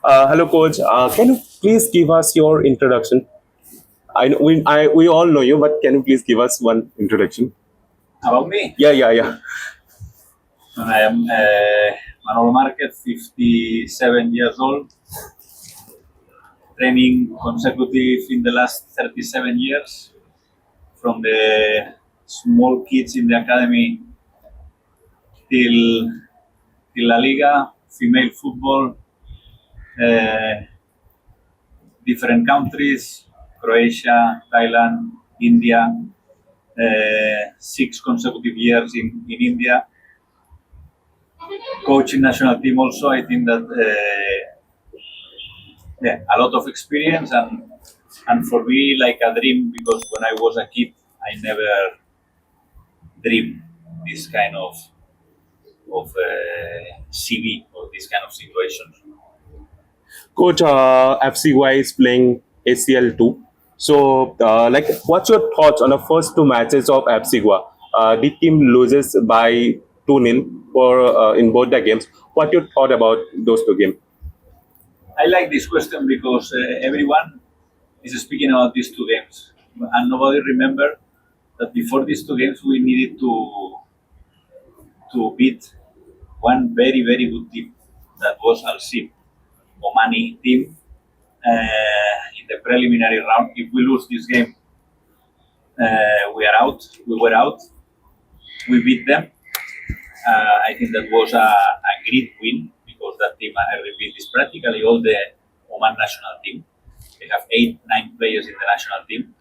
Hello, coach. Can you please give us your introduction? I know we all know you, but can you please give us one introduction? About me, Yeah, yeah, yeah. I am Manolo Marquez, 57 years old, training consecutive in the last 37 years, from the small kids in the academy till, till La Liga, female football, uh, different countries, Croatia, Thailand, India, 6 consecutive years in India, coaching national team also. I think that yeah, a lot of experience and for me like a dream because when I was a kid I never dreamed this kind of CV or this kind of situations. Coach, FCY is playing ACL 2. So, what's your thoughts on the first two matches of FCY? The team loses by 2-0 for in both the games. What your thought about those two games? I like this question because everyone is speaking about these 2 games and nobody remember that before these 2 games we needed to beat one very good team that was Al Sim Omani team in the preliminary round. If we lose this game, we are out. We were out. We beat them. I think that was a great win because that team, I repeat, is practically all the Oman national team. They have 8, 9 players in the national team.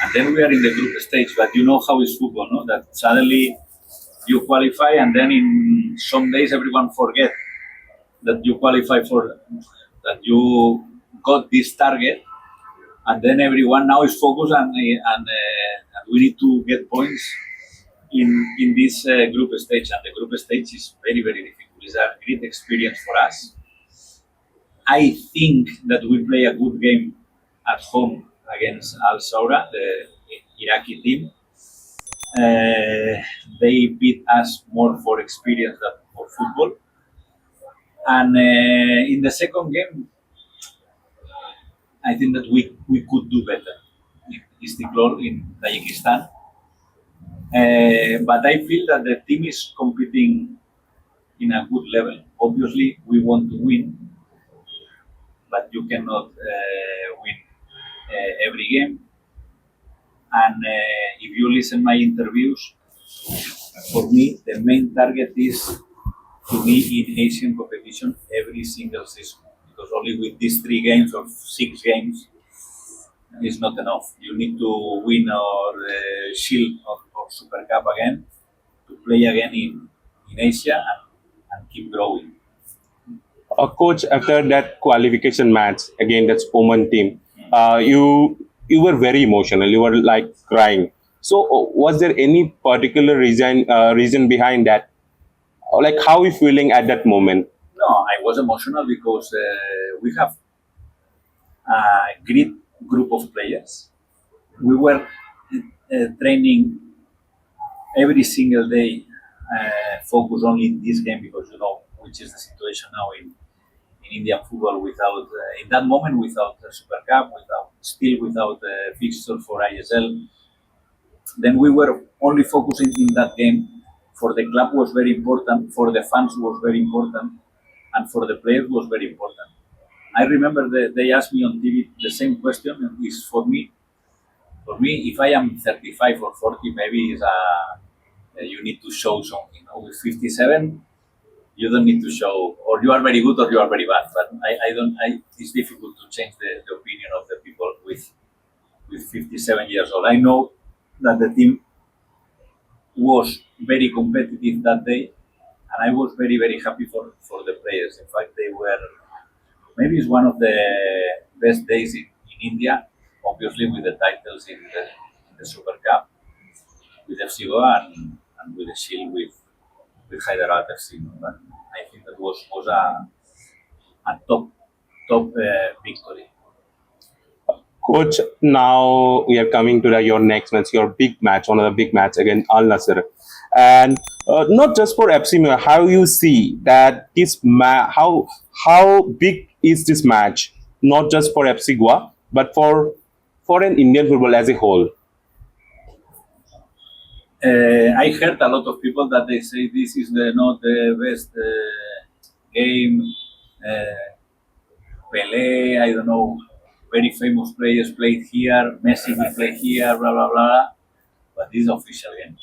And then we are in the group stage. But you know how is football, no? That suddenly you qualify and then in some days everyone forget that you qualify for that you got this target and then everyone now is focused and we need to get points in this group stage and the group stage is very difficult. It's a great experience for us. I think that we play a good game at home against Al Saura, the Iraqi team. They beat us more for experience than for football. And in the second game, I think that we could do better. Istiklal in Tajikistan. But I feel that the team is competing in a good level. Obviously, we want to win, but you cannot win every game. And if you listen my interviews, for me, the main target is to be in Asian competition every single season. Because only with these 3 games or 6 games is not enough. You need to win or Shield or Super Cup again to play again in Asia and keep growing. Coach, after that qualification match again, that's Oman team, you were very emotional. You were like crying. So, was there any particular reason behind that? Or like, how are you feeling at that moment? No, I was emotional because we have a great group of players. We were training every single day, focus only in this game because you know which is the situation now in Indian football without in that moment without the Super Cup, without fixture for ISL. Then we were only focusing in that game. For the club was very important, for the fans was very important, and for the players was very important. I remember they asked me on TV the same question, and is for me. For me, if I am 35 or 40, maybe you need to show something. You know, with 57, you don't need to show, or you are very good or you are very bad. But I don't. It's difficult to change the opinion of the people with 57 years old. I know that the team was very competitive that day, and I was very happy for the players. In fact, they were maybe it's one of the best days in India, obviously with the titles in the Super Cup with FC Goa and with the Shield with Hyderabad FC. But I think that was a top victory. Coach, now we are coming to your next match, your big match, one of the big match against Al Nasser, and not just for FC Milan. How you see that how big is this match, not just for FC Goa, but for an Indian football as a whole? I heard a lot of people that they say this is not the best game. Pele, I don't know, very famous players played here. Messi will play here, blah blah blah. But this is official game.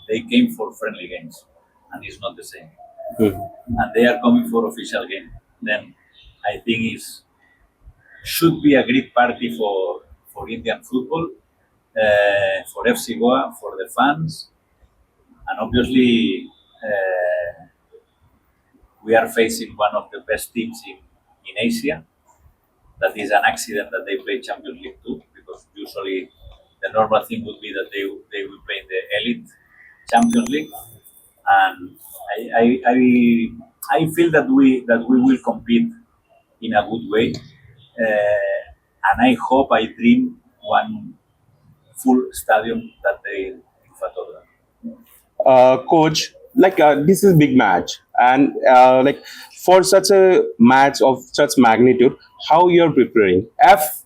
They came for friendly games, and it's not the same. Hmm. And they are coming for official game. Then I think it should be a great party for Indian football, for FC Goa, for the fans, and obviously we are facing one of the best teams in Asia. That is an accident that they play Champions League too, because usually the normal thing would be that they will play in the elite Champions League, and I feel that we will compete in a good way, and I hope I dream one full stadium that they in Fatorda. Coach, like this is big match, and like for such a match of such magnitude, how you're preparing?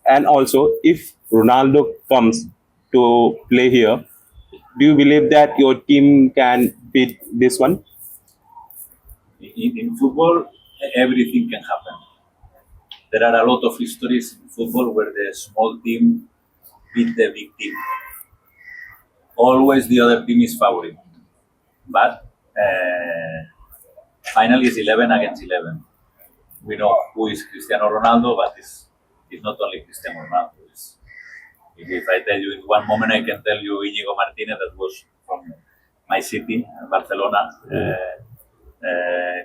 And also if Ronaldo comes to play here, do you believe that your team can beat this one? In football, everything can happen. There are a lot of histories in football where the small team beat the big team. Always the other team is favorite, but finally it's 11 against 11. We know who is Cristiano Ronaldo, but it's not only Cristiano Ronaldo. If I tell you in one moment, I can tell you Íñigo Martínez, that was from my city, Barcelona.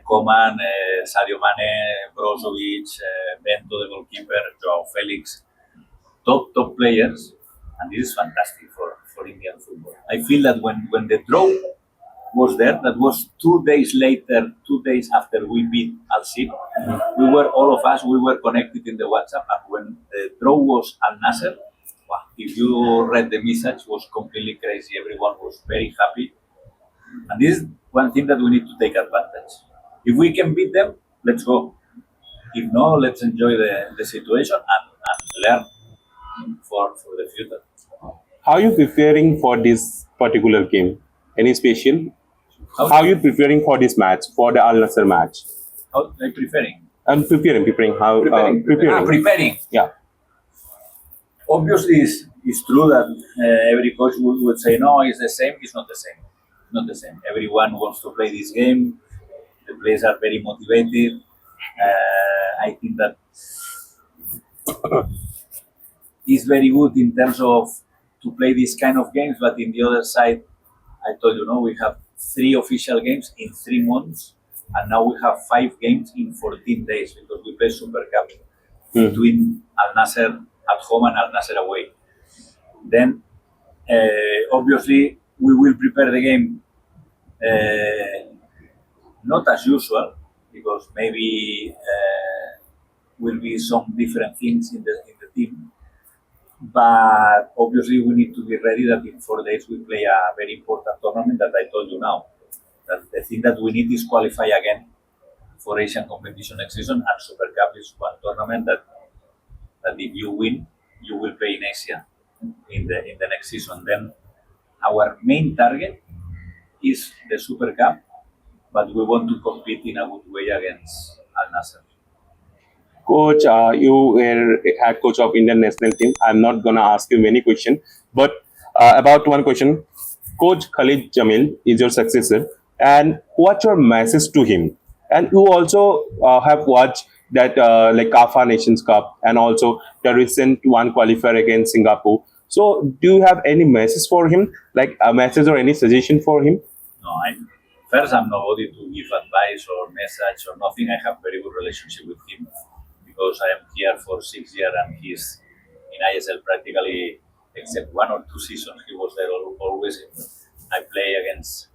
Coman, Sadio Mane, Brozovic, Bento, the goalkeeper, Joao Felix, top players, and this is fantastic for Indian football. I feel that when the draw was there, that was 2 days later, 2 days after we beat Al Sadd, we were all of us, we were connected in the WhatsApp, and when the draw was Al Nasser, wow, if you read the message, it was completely crazy. Everyone was very happy, and this is one thing that we need to take advantage. If we can beat them, let's go. If not, let's enjoy the situation and learn for the future. How are you preparing for this particular game? Any special? How are you preparing for this match, for the Al Nassr match? How are preparing? And preparing. How preparing? Preparing. Yeah. Obviously, it's true that every coach would say, no, it's the same. It's not the same. Not the same. Everyone wants to play this game. The players are very motivated. I think that it's very good in terms of to play these kind of games, but in the other side, I told you, no, we have 3 official games in 3 months, and now we have 5 games in 14 days because we play Super Cup between Al Nassr at home and Al Nassr away. Then, obviously, we will prepare the game not as usual, because maybe will be some different things in the team. But obviously, we need to be ready that in 4 days we play a very important tournament that I told you now. That the thing that we need is qualify again for Asian competition next season, and Super Cup is one tournament that if you win, you will play in Asia in the next season. Then our main target is the Super Cup, but we want to compete in a good way against Al Nassr. Coach, you were head coach of Indian national team. I'm not gonna ask you many questions, but about one question. Coach Khalid Jamil is your successor, and what's your message to him? And you also have watched that like CAFA Nations Cup and also the recent one qualifier against Singapore. So, do you have any message for him, like a message or any suggestion for him? No, I'm nobody to give advice or message or nothing. I have very good relationship with him because I am here for 6 years and he's in ISL practically, except 1 or 2 seasons. He was there always. I play against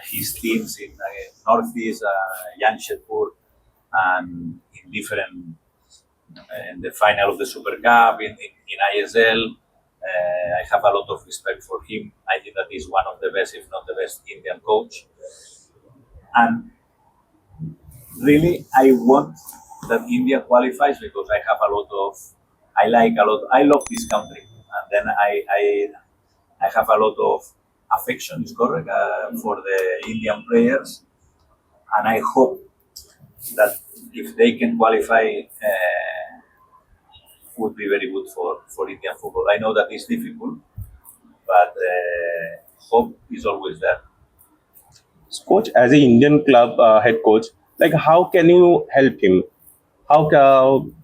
his teams in Northeast, Jamshedpur, and in different in the final of the Super Cup in ISL. I have a lot of respect for him. I think that he's one of the best, if not the best, Indian coach. And Really, I want that India qualifies because I have a lot of, I like a lot, I love this country, and then I have a lot of affection, is correct, for the Indian players, and I hope that if they can qualify, would be very good for Indian football. I know that it's difficult, but hope is always there. So, coach, as an Indian club head coach, like how can you help him? How can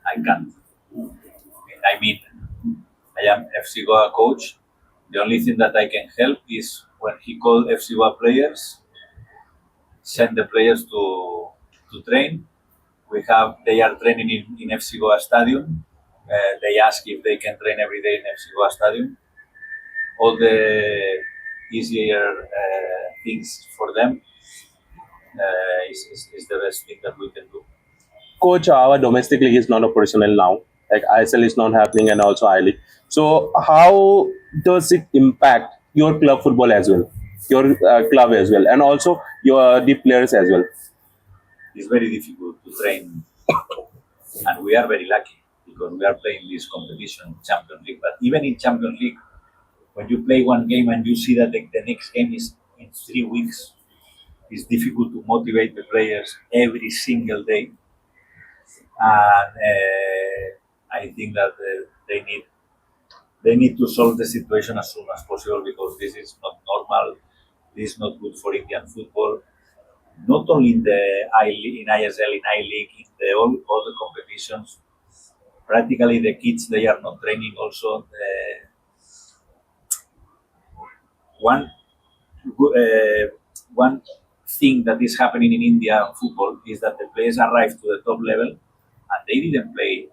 I can't. I mean, I am FC Goa coach. The only thing that I can help is when he called FC Goa players, send the players to train. They are training in FC Goa Stadium. They ask if they can train every day in FC Goa Stadium. All the easier things for them is the best thing that we can do. coach, our domestic league is not operational now. Like ISL is not happening and also I League. So how does it impact your club football as well, your club as well, and also your the players as well? It's very difficult to train, and we are very lucky because we are playing this competition, Champions League. But even in Champions League, when you play one game and you see that the next game is in 3 weeks, it's difficult to motivate the players every single day. And I think that they need to solve the situation as soon as possible because this is not normal. This is not good for Indian football. Not only in the in ISL, in I League, in all the competitions. Practically, the kids they are not training. Also, one one thing that is happening in India football is that the players arrive to the top level and they didn't play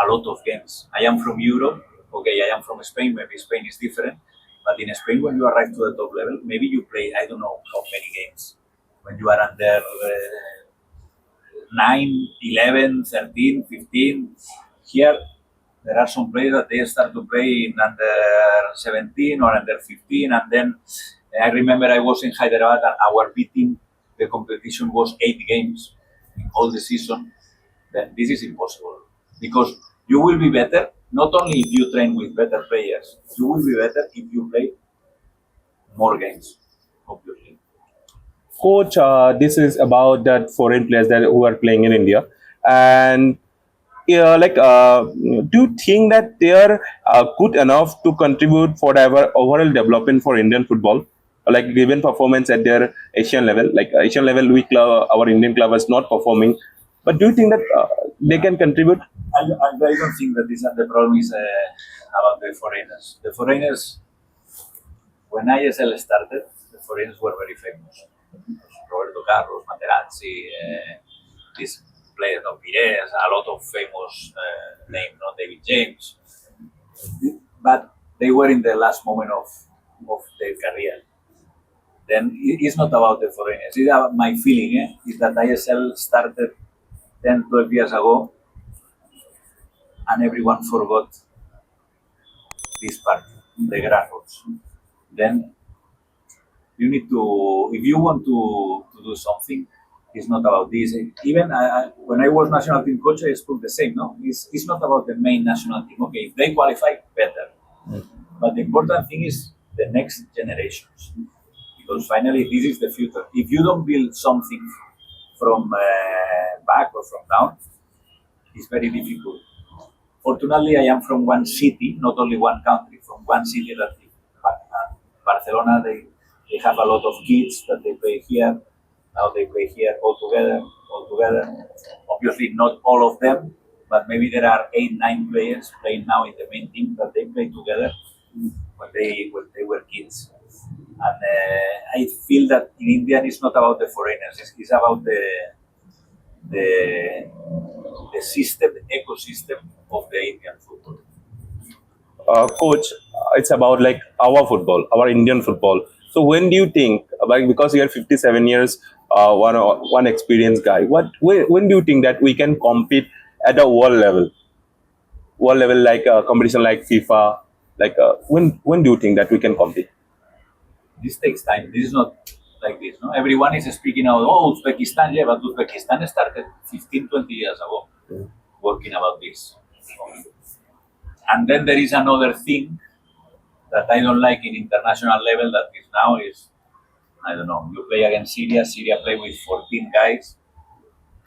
a lot of games. I am from Europe. Okay, I am from Spain. Maybe Spain is different. But in Spain, when you arrive to the top level, maybe you play, I don't know how many games. When you are under 9, 11, 13, 15, here there are some players that they start to play in under 17 or under 15. And then I remember I was in Hyderabad and our B team, the competition was 8 games in all the season. Then this is impossible because you will be better not only if you train with better players, you will be better if you play more games, obviously. Coach, this is about that foreign players that who are playing in India, and do you think that they are good enough to contribute for our overall development for Indian football? Like given performance at their Asian level, like Asian level, our Indian club is not performing. But do you think that they can contribute? I don't think that the problem is about the foreigners. The foreigners, when ISL started, the foreigners were very famous. Roberto Carlos, Materazzi, these players of Pires, a lot of famous names, no? David James. But they were in the last moment of their career. Then it's not about the foreigners. It's about my feeling is that ISL started 10, 12 years ago and everyone forgot this part, the grassroots. Then you need to, if you want to do something, it's not about this. Even when I was national team coach, I spoke the same. No, it's not about the main national team. Okay, if they qualify, better. But the important thing is the next generations, because finally this is the future. If you don't build something from back or from down, it's very difficult. Fortunately, I am from one city, not only one country, from one city that Barcelona, they have a lot of kids that they play here. Now they play here all together. Obviously, not all of them, but maybe there are 8, 9 players playing now in the main team that they play together when they were kids. And I feel that in India it's not about the foreigners; it's about the system, the ecosystem of the Indian football. Coach, it's about like our football, our Indian football. So when do you think, like because you are 57 years, one experienced guy, when do you think that we can compete at a world level? World level, like a competition like FIFA, when do you think that we can compete? This takes time. This is not like this. No, everyone is speaking out. Oh, Uzbekistan, yeah, but Uzbekistan started 15, 20 years ago working about this. And then there is another thing that I don't like in international level that is now is, I don't know, you play against Syria, Syria play with 14 guys.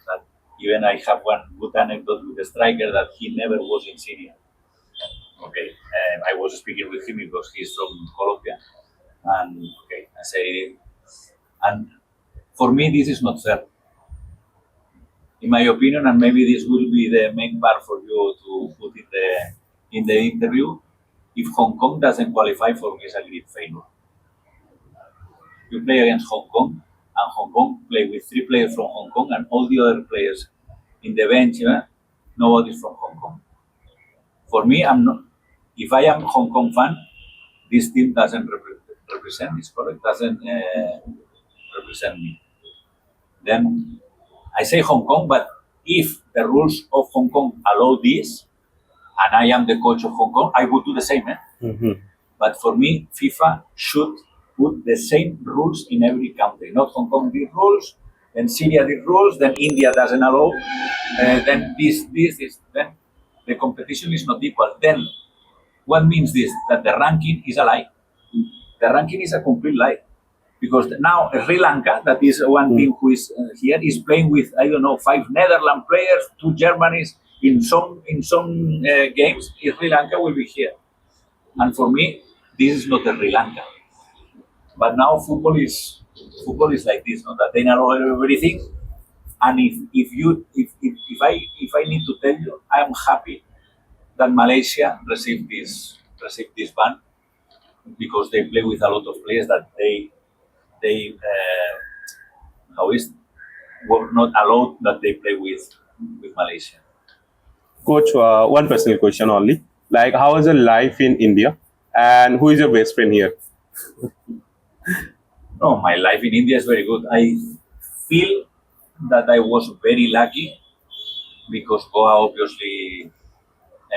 That even I have one good anecdote with the striker that he never was in Syria. Okay, I was speaking with him because he's from Colombia. And okay, I say, and for me, this is not fair. In my opinion, and maybe this will be the main part for you to put in the interview. If Hong Kong doesn't qualify, for me, it's a great failure. You play against Hong Kong, and Hong Kong play with 3 players from Hong Kong, and all the other players in the bench, nobody's from Hong Kong. For me, I'm not. If I am Hong Kong fan, this team doesn't represent. Is correct? Doesn't represent me. Then I say Hong Kong, but if the rules of Hong Kong allow this, and I am the coach of Hong Kong, I would do the same. But for me, FIFA should put the same rules in every country. Not Hong Kong did rules, then Syria did rules, then India doesn't allow, then this. Then the competition is not equal. Then what means this? That the ranking is a lie. The ranking is a complete lie. Because now Sri Lanka, that is one team who is here, is playing with, I don't know, 5 Netherlands players, 2 Germans. In some games, Sri Lanka will be here. And for me, this is not a Sri Lanka. But now football is like this, no? That they know everything. And if I need to tell you, I am happy that Malaysia received this ban because they play with a lot of players that they were not allowed that they play with Malaysia. Coach, one personal question only. Like, how is your life in India, and who is your best friend here? No, my life in India is very good. I feel that I was very lucky because Goa, obviously,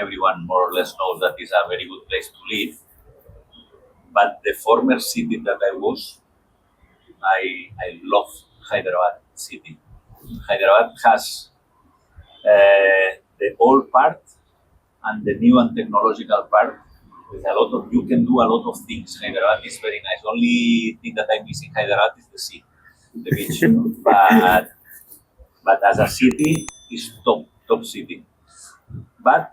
everyone more or less knows that is a very good place to live. But the former city that I was, I love Hyderabad city. Hyderabad has the old part and the new and technological part. With a lot of, you can do a lot of things. Hyderabad is very nice. Only thing that I miss in Hyderabad is the sea, the beach. But as a city, it's top city. But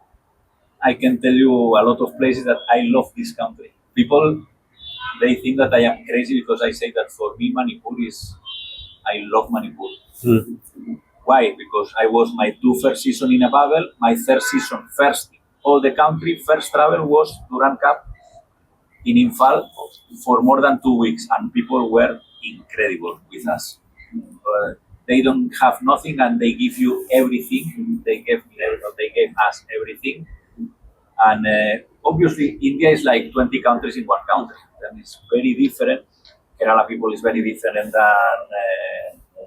I can tell you a lot of places that I love this country. People, they think that I am crazy because I say that for me Manipur is, I love Manipur. Why? Because I was my 2 first season in a bubble, my 3rd season, all the country, first travel was Durand Cup in Imphal for more than 2 weeks, and people were incredible with us. They don't have nothing and they give you everything. They gave us everything. And obviously, India is like 20 countries in one country. And it's very different. Kerala people is very different than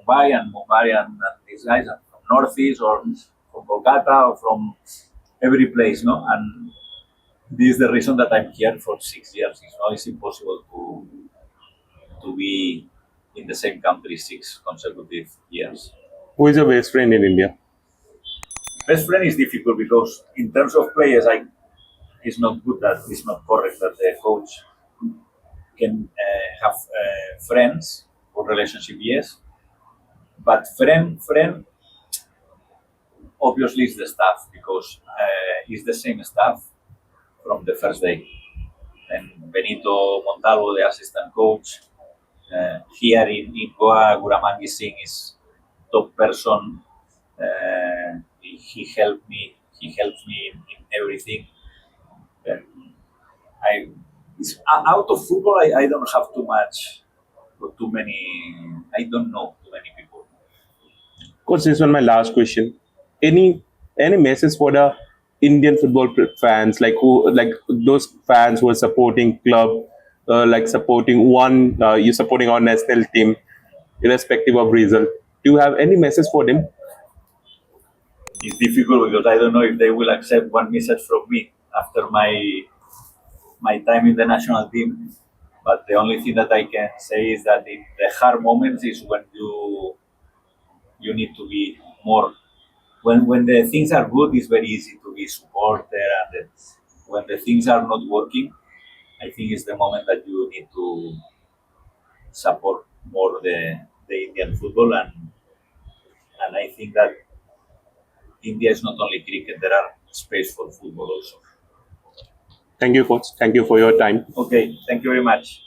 Mumbai and these guys are from Northeast or from Kolkata or from every place, no? And this is the reason that I'm here for 6 years. It's impossible to be in the same country 6 consecutive years. Who is your best friend in India? Best friend is difficult because in terms of players, it's not good that it's not correct that the coach can have friends or relationship, yes. But friend obviously is the staff because it's the same staff from the first day. And Benito Montalvo, the assistant coach, here in Goa, Guramangi Singh is top person. He helped me in everything. Out of football, I don't have too much, or too many. I don't know too many people. Coach, this one my last question. Any message for the Indian football fans, like those fans who are supporting club, like supporting one, you're supporting our national team, irrespective of result. Do you have any message for them? It's difficult because I don't know if they will accept one message from me after my time in the national team. But the only thing that I can say is that in the hard moments is when you need to be more. When the things are good, it's very easy to be supporter, and then when the things are not working, I think it's the moment that you need to support more the Indian football, and I think that India is not only cricket; there are space for football also. Thank you, coach. Thank you for your time. Okay, thank you very much.